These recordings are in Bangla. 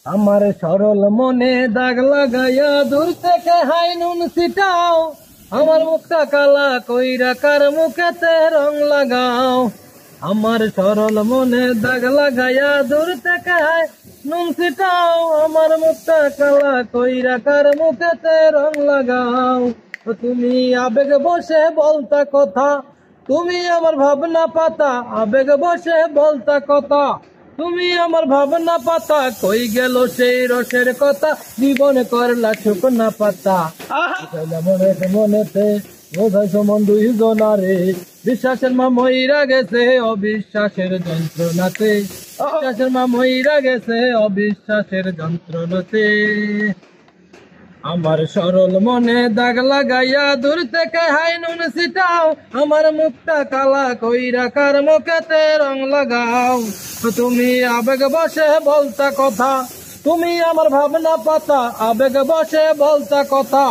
আমার সরল মনে দাগ লাগাইয়া দূর থেকে হাই নুন ছিটাও, আমার মুখটা কালা কইরা কার মুখেতে রং লাগাও। আমার সরল মনে দাগ লাগাইয়া দূর থেকে হাই নুন ছিটাও, আমার মুখটা কালা কইরা কার মুখেতে রং লাগাও। তুমি আবেগ বসে বলতা কথা, তুমি আমার ভাবনা পাতা, আবেগ বসে বলতা কথা, তুমি আমার ভাবনা পাতা, কই গেল সেই রসের কথা, জীবনে করলা শুকনা পাতা। মনেতে মনেতে বোঝাইছো মন দুই জনারে, বিশ্বাসের মা মইরা গেছে অবিশ্বাসের যন্ত্রণাতে, বিশ্বাসের মা মইরা গেছে অবিশ্বাসের যন্ত্রণাতে। আমার সরল মনে দাগ লাগাইয়া দূর থেকে হাই নুন ছিটাও, আমার মুখটা কালা কইরা কার মুখেতে রং লাগাও। তুমি আবেগ বসে বলতা কথা, তুমি আমার ভাবনা পাতা, আবেগ বসে বলতা কথা,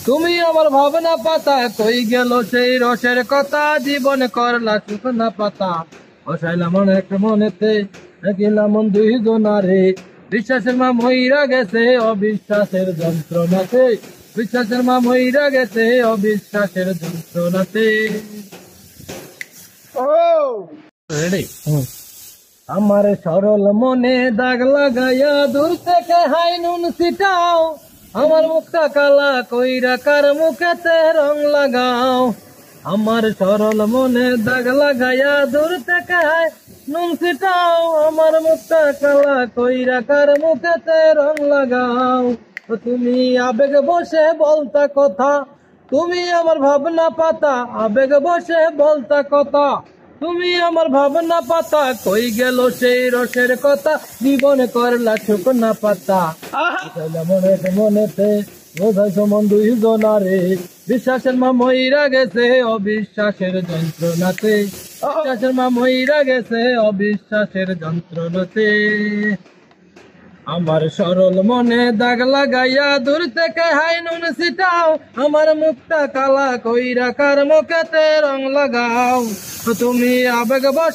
তুমি আমার ভাবনা পাতা, কই গেল সেই রসের কথা, জীবন করলা শুকনা পাতা। বসাইলাম অনেক মনেতে গেলাম দুই জনারে, বিশ্বাসের মা মইরা গেছে অবিশ্বাসের যন্ত্রণাতে, বিশ্বাসের মা মইরা গেছে অবিশ্বাসের যন্ত্রণাতে। রেডি? আমার সরল মনে দাগ লাগাইয়া দূর থেকে হাই নুন ছিটাও, আমার মুখটা কালা কইরা কার মুখেতে রং লাগাও। আমার সরল মনে দাগ লাগাইয়া দূর থেকে হাই নুন ছিটাও, আমার মুখটা কালা কইরা কার মুখেতে রং লাগাও। তুমি আবেগ বসে বলতা কথা, তুমি আমার ভাবনা পাতা, আবেগ বসে বলতা কথা, তুমি আমার ভাবনা পাতা, কই গেল সেই রসের কথা, জীবনে করলা শুকনা পাতা। মনেতে মনেতে বোঝাইছো মন দুই জনারে, বিশ্বাসের মা মইরা গেছে অবিশ্বাসের যন্ত্রণাতে, বিশ্বাসের মা মইরা গেছে অবিশ্বাসের যন্ত্রণাতে। আমার সরল মনে দাগ লাগাইয়া দূর থেকে হাই নুন ছিটাও, আমার মুখটা কালা কইরা কার মুখেতে রং লাগাও। তুমি আবেগ বসে